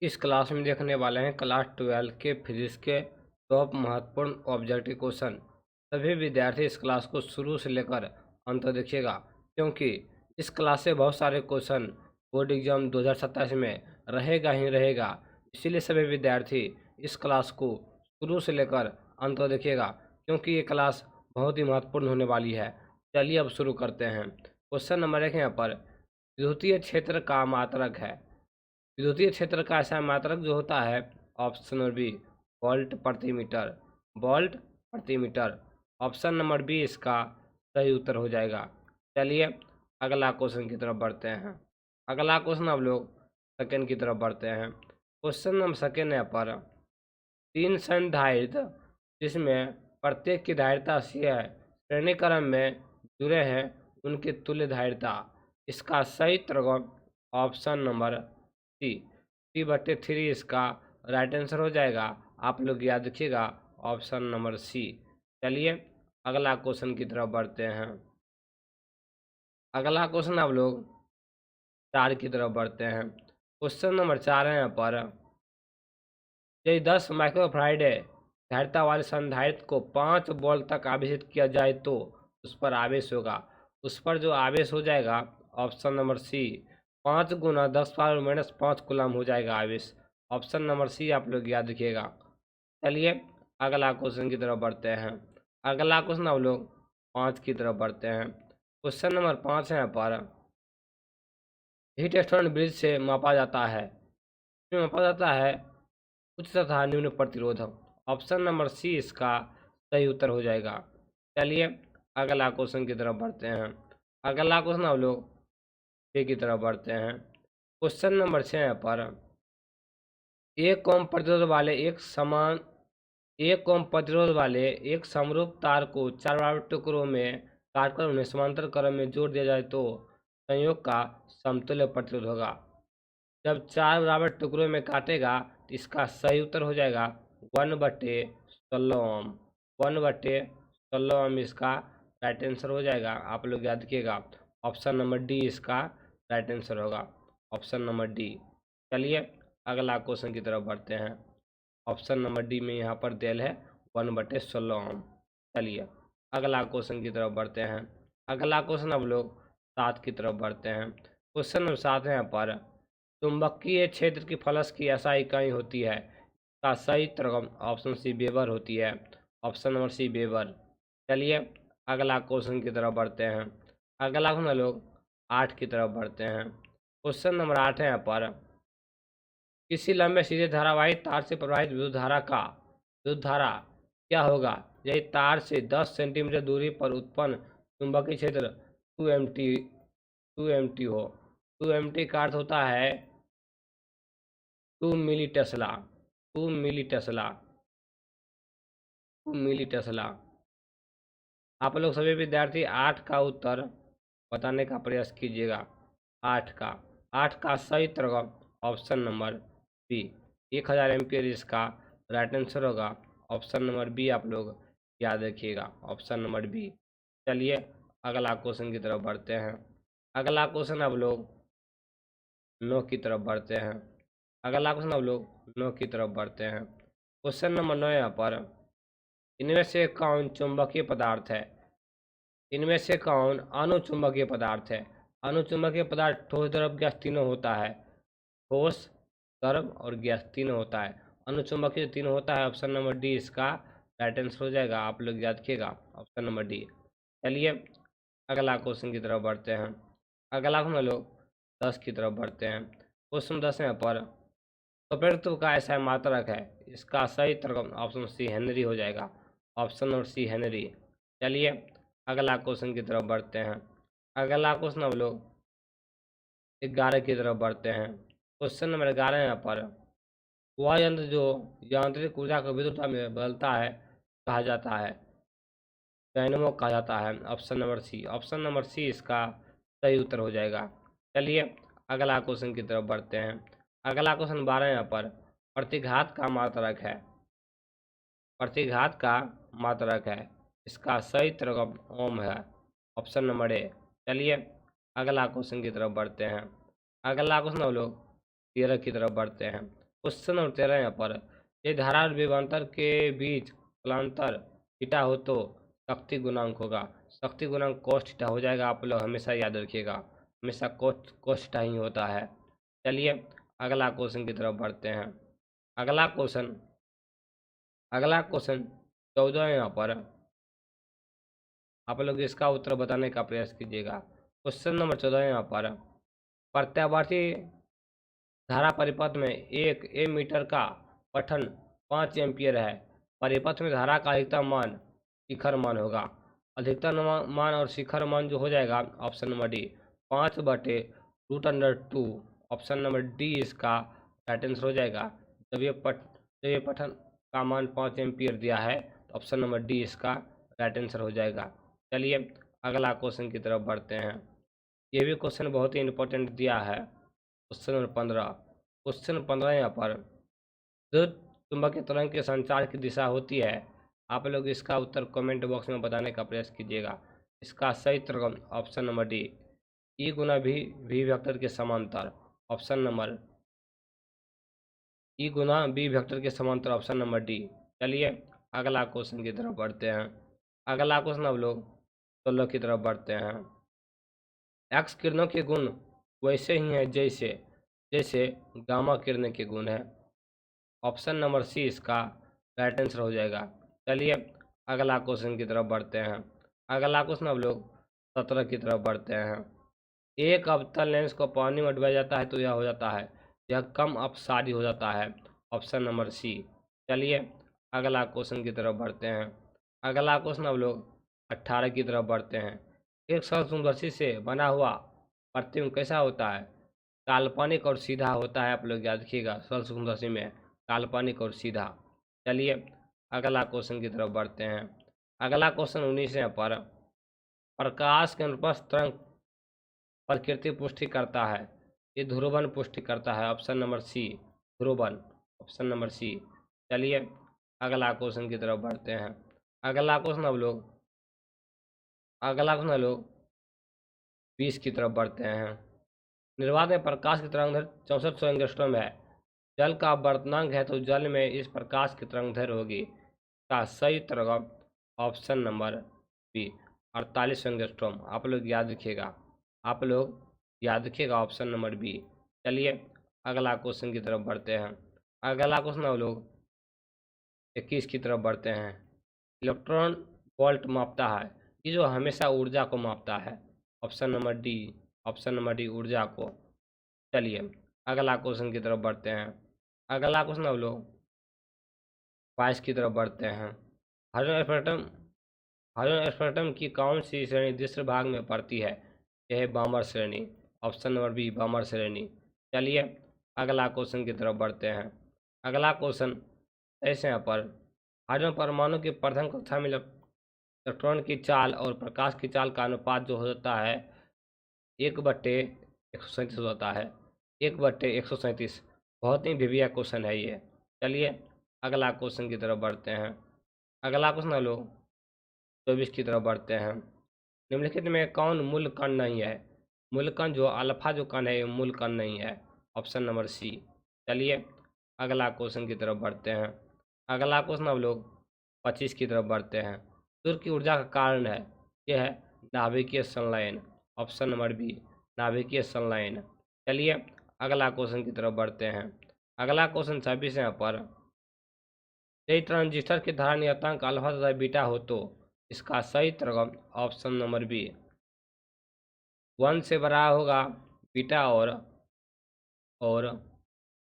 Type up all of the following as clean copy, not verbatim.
इस क्लास में देखने वाले हैं क्लास 12 के फिजिक्स के टॉप महत्वपूर्ण ऑब्जेक्टिव क्वेश्चन। सभी विद्यार्थी इस क्लास को शुरू से लेकर अंत तक देखिएगा, क्योंकि इस क्लास से बहुत सारे क्वेश्चन बोर्ड एग्जाम 2027 में रहेगा ही रहेगा। इसीलिए सभी विद्यार्थी इस क्लास को शुरू से लेकर अंत तक देखिएगा, क्योंकि ये क्लास बहुत ही महत्वपूर्ण होने वाली है। चलिए अब शुरू करते हैं। क्वेश्चन नंबर 1 यहाँ पर विद्युतीय क्षेत्र का मात्रक है। विद्युतीय क्षेत्र का ऐसा मात्रक जो होता है, ऑप्शन नंबर बी वोल्ट प्रति मीटर। वोल्ट प्रति मीटर, ऑप्शन नंबर बी इसका सही उत्तर हो जाएगा। चलिए अगला क्वेश्चन की तरफ बढ़ते हैं। अगला क्वेश्चन अब लोग सेकेंड की तरफ बढ़ते हैं। क्वेश्चन नंबर सेकेंड है पर 3 संधारित्र जिसमें प्रत्येक की धारिता सी है, श्रेणी क्रम में जुड़े हैं, उनकी तुल्य धारिता। इसका सही उत्तर ऑप्शन नंबर सी 3/3 इसका राइट आंसर हो जाएगा। आप लोग याद रखिएगा, ऑप्शन नंबर सी। चलिए अगला क्वेश्चन की तरफ बढ़ते हैं। अगला क्वेश्चन आप लोग 4 की तरफ बढ़ते हैं। क्वेश्चन नंबर 4 है यहाँ पर यदि 10 माइक्रोफाराड धारिता वाले संधारित्र को 5 वोल्ट तक आवेशित किया जाए तो उस पर आवेश होगा। उस पर जो आवेश हो जाएगा, ऑप्शन नंबर सी 5 गुना 10⁻⁻5 कूलम हो जाएगा आवेश। ऑप्शन नंबर सी आप लोग याद रखिएगा। चलिए अगला क्वेश्चन की तरफ बढ़ते हैं। अगला क्वेश्चन आप लोग 5 की तरफ बढ़ते हैं। क्वेश्चन नंबर 5 है यहाँ पर हीट एक्सटर्नल ब्रिज से मापा जाता है। इसमें मापा जाता है उच्च तथा निम्न प्रतिरोधक। ऑप्शन नंबर सी इसका सही उत्तर हो जाएगा। चलिए अगला क्वेश्चन की तरफ बढ़ते हैं। अगला क्वेश्चन हम लोग 6 की तरफ बढ़ते हैं। क्वेश्चन नंबर 6 पर एक ओम प्रतिरोध वाले एक समरूप तार को 4 बराबर टुकड़ों में काटकर उन्हें समांतर क्रम में जोड़ दिया जाए तो संयोग का समतुल्य प्रतिरोध होगा। जब 4 बराबर टुकड़ों में काटेगा तो इसका सही उत्तर हो जाएगा 1/16 ओम। 1/16 ओम इसका राइट आंसर हो जाएगा। आप लोग याद रखिएगा, ऑप्शन नंबर डी इसका राइट आंसर होगा। Option number D. चलिए अगला क्वेश्चन की तरफ बढ़ते हैं। ऑप्शन नंबर डी में यहाँ पर दिया है 1/16 ओम। चलिए अगला क्वेश्चन की तरफ बढ़ते हैं। अगला क्वेश्चन अब लोग 7 की तरफ बढ़ते हैं। क्वेश्चन नंबर 7 है यहाँ पर चुंबकीय क्षेत्र की फ्लक्स की SI इकाई होती है। का सही उत्तर ऑप्शन सी वेबर होती है। Option number C weber. चलिए अगला क्वेश्चन की तरफ बढ़ते हैं। अगला हम लोग 8 की तरफ बढ़ते हैं। क्वेश्चन नंबर 8 है यहाँ पर किसी लंबे सीधे धारावाही तार से प्रवाहित विद्युत धारा क्या होगा यदि तार से 10 सेंटीमीटर दूरी पर उत्पन्न चुंबकीय क्षेत्र 2 mt हो। 2 mt का अर्थ होता है 2 मिली टेस्ला। 2 मिली टेस्ला। 2 मिली टेस्ला। आप लोग सभी विद्यार्थी 8 का उत्तर बताने का प्रयास कीजिएगा। 8 का सही उत्तर ऑप्शन नंबर बी 1000 एम्पियर इसका राइट आंसर होगा। ऑप्शन नंबर बी आप लोग याद रखिएगा, ऑप्शन नंबर बी। चलिए अगला क्वेश्चन की तरफ बढ़ते हैं। अगला क्वेश्चन अब लोग 9 की तरफ बढ़ते हैं। अगला क्वेश्चन अब लोग 9 की तरफ बढ़ते हैं। क्वेश्चन नंबर 9 यहाँ पर इनमें से कौन चुंबकीय पदार्थ है। इनमें से कौन अनुचुंबकीय पदार्थ है। अनुचुंबकीय पदार्थ ठोस द्रव गैस तीनों होता है। ठोस द्रव और गैस तीनों होता है। अनुचुंबकीय तीनों होता है। ऑप्शन नंबर डी इसका राइट आंसर हो जाएगा। आप लोग याद रखिएगा, ऑप्शन नंबर डी। चलिए अगला क्वेश्चन की तरफ बढ़ते हैं। अगला हम लोग 10 की तरफ बढ़ते हैं। क्वेश्चन 10 है पर स्वप्रत्व का ऐसा मात्रक है। इसका सही उत्तर ऑप्शन सी हेनरी हो जाएगा। Option number C henry. चलिए अगला क्वेश्चन की तरफ बढ़ते हैं। अगला क्वेश्चन हम लोग 11 की तरफ बढ़ते हैं। क्वेश्चन नंबर 11 यहाँ पर वह यंत्र जो यांत्रिक ऊर्जा को विद्युत में बदलता है कहा जाता है। डायनेमो कहा जाता है। Option number C. Option number C इसका सही उत्तर हो जाएगा। चलिए अगला क्वेश्चन की तरफ बढ़ते हैं। अगला क्वेश्चन 12 यहाँ पर प्रतिघात का मात्रक है। प्रतिघात का मात्रक है। इसका सही उत्तर ओम है। Option number A. चलिए अगला क्वेश्चन की तरफ बढ़ते हैं। अगला क्वेश्चन हम लोग 13 की तरफ बढ़ते हैं। क्वेश्चन नंबर 13 यहाँ पर, यदि धारा और विभवांतर के बीच कालांतर थीटा हो तो शक्ति गुणांक होगा। शक्ति गुणांक cos थीटा हो जाएगा, आप लोग हमेशा याद रखिएगा, हमेशा cos थीटा ही होता है। चलिए अगला क्वेश्चन की तरफ बढ़ते हैं। अगला क्वेश्चन 14 यहाँ पर, आप लोग इसका उत्तर बताने का प्रयास कीजिएगा। क्वेश्चन नंबर 14 यहाँ पर, प्रत्यावर्ती धारा परिपथ में एक मीटर का पठन 5 एम्पियर है। परिपथ में धारा का अधिकतम मान शिखर मान होगा। अधिकतम मान और शिखर मान जो हो जाएगा option number D 5/√2। Option number D इसका राइट आंसर हो जाएगा। जब ये पठन का मान 5 एम्पियर दिया है तो ऑप्शन नंबर डी इसका राइट आंसर हो जाएगा। चलिए अगला क्वेश्चन की तरफ बढ़ते हैं। ये भी क्वेश्चन बहुत ही इंपॉर्टेंट दिया है। क्वेश्चन नंबर 15 यहाँ पर, विद्युत चुंबकीय तरंग के संचार की दिशा होती है। आप लोग इसका उत्तर कमेंट बॉक्स में बताने का प्रयास कीजिएगा। इसका सही उत्तर ऑप्शन नंबर डी ई गुना वी वेक्टर के समांतर। ऑप्शन नंबर ई गुना बी वेक्टर के समांतर, ऑप्शन नंबर डी। चलिए अगला क्वेश्चन की तरफ बढ़ते हैं। अगला क्वेश्चन हम लोग 16 की तरफ बढ़ते हैं। एक्स किरणों के गुण वैसे ही हैं जैसे गामा किरणें के गुण है। ऑप्शन नंबर सी इसका राइट आंसर हो जाएगा। चलिए अगला क्वेश्चन की तरफ बढ़ते हैं। अगला क्वेश्चन हम लोग 17 की तरफ बढ़ते हैं। एक अवतल लेंस को पानी में डुबाया जाता है तो यह हो जाता है, यह कम अपसारी हो जाता है। Option number C. चलिए अगला क्वेश्चन की तरफ बढ़ते हैं। अगला क्वेश्चन हम लोग 18 की तरफ बढ़ते हैं। एक सूक्ष्मदर्शी से बना हुआ प्रतिबिंब कैसा होता है? काल्पनिक और सीधा होता है। आप लोग याद रखिएगा, सूक्ष्मदर्शी में काल्पनिक और सीधा। चलिए अगला क्वेश्चन की तरफ बढ़ते हैं। अगला क्वेश्चन 19 है पर, प्रकाश के अनुप्रस्थ तरंग प्रकृति पुष्टि करता है, ये ध्रुवन पुष्टि करता है। ऑप्शन नंबर सी ध्रुवन, ऑप्शन नंबर सी। चलिए अगला क्वेश्चन की तरफ बढ़ते हैं। अगला क्वेश्चन हम लोग 20 की तरफ बढ़ते हैं। निर्वात में प्रकाश की तरंग दैर्घ्य 6400 एंगस्ट्रॉम है। जल का अपवर्तनांक है तो जल में इस प्रकाश की तरंग दैर्घ्य होगी। का सही तरंग ऑप्शन नंबर बी 48 एंगस्ट्रॉम। आप लोग याद रखिएगा, ऑप्शन नंबर बी। चलिए अगला क्वेश्चन की तरफ बढ़ते हैं। अगला क्वेश्चन हम लोग 21 की तरफ बढ़ते हैं। इलेक्ट्रॉन वोल्ट मापता है, ये जो हमेशा ऊर्जा को मापता है। ऑप्शन नंबर डी ऊर्जा को। चलिए अगला क्वेश्चन की तरफ बढ़ते हैं। अगला क्वेश्चन हम लोग 22 की तरफ बढ़ते हैं। हाइड्रोजन स्पेक्ट्रम की कौन सी श्रेणी दूसरे भाग में पड़ती है? यह है बामर श्रेणी। ऑप्शन नंबर बी बामर श्रेणी। चलिए अगला क्वेश्चन की तरफ बढ़ते हैं। अगला क्वेश्चन ऐसे यहाँ पर, हाइड्रोजन परमाणु की प्रथम कक्षा में इलेक्ट्रॉन की चाल और प्रकाश की चाल का अनुपात जो होता है 1/137 होता है। 1/137 बहुत ही भिविया क्वेश्चन है ये। चलिए अगला क्वेश्चन की तरफ बढ़ते हैं। अगला क्वेश्चन हम लोग 24 की तरफ बढ़ते हैं। निम्नलिखित में कौन मूल कण नहीं है? मूल कण जो अल्फा जो कण है ये मूल कण नहीं है। Option number C. चलिए अगला क्वेश्चन की तरफ बढ़ते हैं। अगला क्वेश्चन हम लोग 25 की तरफ बढ़ते हैं। सूर्य की ऊर्जा का कारण है, यह है नाभिकीय संलयन। ऑप्शन नंबर बी नाभिकीय संलयन। चलिए अगला क्वेश्चन की तरफ बढ़ते हैं। अगला क्वेश्चन 26 है यहाँ पर, यदि ट्रांजिस्टर की धारा नियतांक अल्फा तथा बीटा हो तो इसका सही तरंग ऑप्शन नंबर बी 1 से बड़ा होगा बीटा और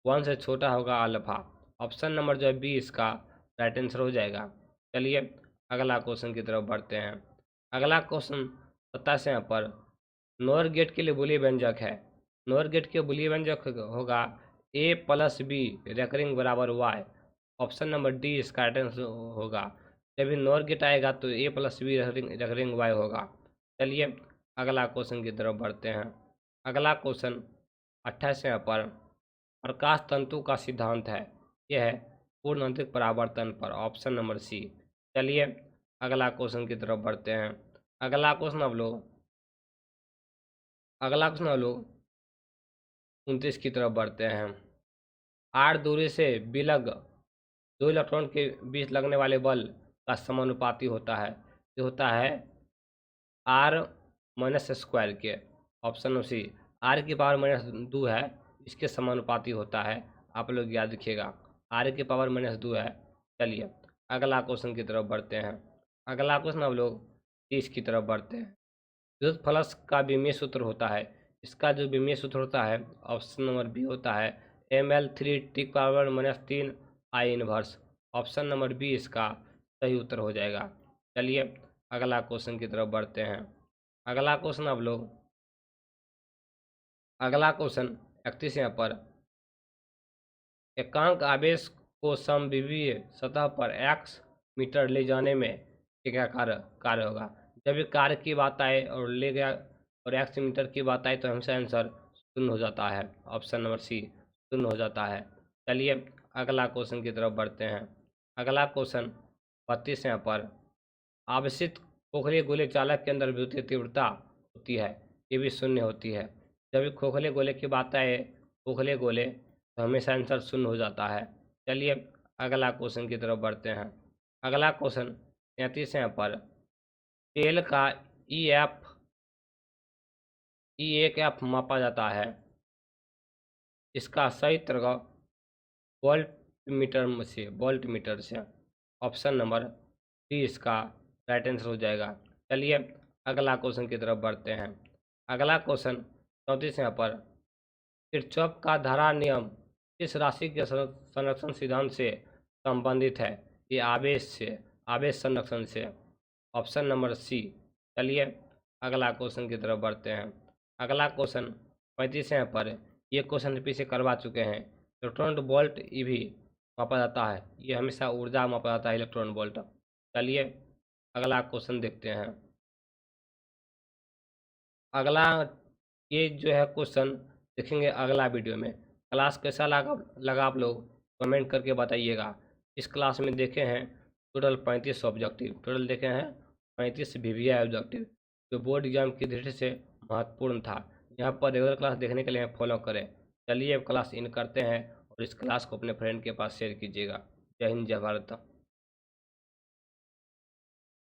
1 से छोटा होगा अल्फा। ऑप्शन नंबर जो है बी इसका राइट आंसर हो जाएगा। चलिए अगला क्वेश्चन की तरफ बढ़ते हैं। अगला क्वेश्चन 27 यहाँ पर, नोर गेट के लिए बुलियन व्यंजक है। नोर गेट के बुलियन व्यंजक होगा a+b रेकरिंग बराबर y। ऑप्शन नंबर डी इसका राइट आंसर होगा। जब भी नॉर गेट आएगा तो a+b रेकरिंग y होगा। चलिए अगला क्वेश्चन की तरफ बढ़ते हैं। अगला क्वेश्चन 28 यहाँ पर, प्रकाश तंतु का सिद्धांत है, यह है पूर्ण आंतरिक परावर्तन पर। Option number C. चलिए अगला क्वेश्चन की तरफ बढ़ते हैं। अगला क्वेश्चन हम लोग 29 की तरफ बढ़ते हैं। r दूरी से विलग दो इलेक्ट्रॉन के बीच लगने वाले बल का समानुपाती होता है। ये होता है r माइनस स्क्वायर के। ऑप्शन नंबर सी, r की पावर माइनस 2 है, इसके समानुपाती होता है। आप लोग याद रखिएगा, r की पावर माइनस 2 है। चलिए अगला क्वेश्चन की तरफ बढ़ते हैं। अगला क्वेश्चन हम लोग 30 की तरफ बढ़ते हैं। विद्युत फ्लक्स का विमीय सूत्र होता है। इसका जो विमीय सूत्र होता है, ऑप्शन नंबर बी होता है ml3 I inverse. Option number B इसका सही उत्तर हो जाएगा। चलिए अगला क्वेश्चन की तरफ बढ़ते हैं। अगला क्वेश्चन आप लोग, अगला क्वेश्चन 31 यहाँ पर, एकांक आवेश को समविभीय सतह पर x मीटर ले जाने में क्या कार्य होगा। जब भी कार्य की बात आए और ले गया और x मीटर की बात आए तो हमेशा आंसर शून्य हो जाता है। ऑप्शन नंबर सी शून्य हो जाता है। चलिए अगला क्वेश्चन की तरफ बढ़ते हैं। अगला क्वेश्चन 32 यहाँ पर, आवेशित खोखले गोले चालक के अंदर विद्युतीय तीव्रता होती है, ये भी शून्य होती है। जब भी खोखले गोले की बात आए, खोखले गोले, तो हमेशा आंसर शून्य हो जाता है। चलिए अगला क्वेश्चन की तरफ बढ़ते हैं। अगला क्वेश्चन 33 यहाँ पर, तेल का E1F मापा जाता है, इसका सही तरह वोल्ट मीटर से। ऑप्शन नंबर डी इसका राइट आंसर हो जाएगा। चलिए अगला क्वेश्चन की तरफ बढ़ते हैं। अगला क्वेश्चन 34 यहाँ पर, किरचॉफ का धारा नियम इस राशि के संरक्षण सिद्धांत से संबंधित है। ये आवेश संरक्षण से। Option number C. चलिए अगला क्वेश्चन की तरफ बढ़ते हैं। अगला क्वेश्चन 35 यहाँ पर, ये क्वेश्चन पीछे करवा चुके हैं। इलेक्ट्रॉन वोल्ट भी मापा जाता है, ये हमेशा ऊर्जा मापा जाता है, इलेक्ट्रॉन वोल्ट। चलिए अगला क्वेश्चन देखते हैं। अगला ये जो है क्वेश्चन देखेंगे अगला वीडियो में। क्लास कैसा लगा आप लोग कमेंट करके बताइएगा। इस क्लास में देखे हैं टोटल 35 ऑब्जेक्टिव, टोटल देखे हैं 35 VVI ऑब्जेक्टिव, जो बोर्ड एग्जाम की दृष्टि से महत्वपूर्ण था। यहाँ पर रेगुलर क्लास देखने के लिए फॉलो करें। चलिए अब क्लास इन करते हैं और इस क्लास को अपने फ्रेंड के पास शेयर कीजिएगा। जय हिंद, जय भारत।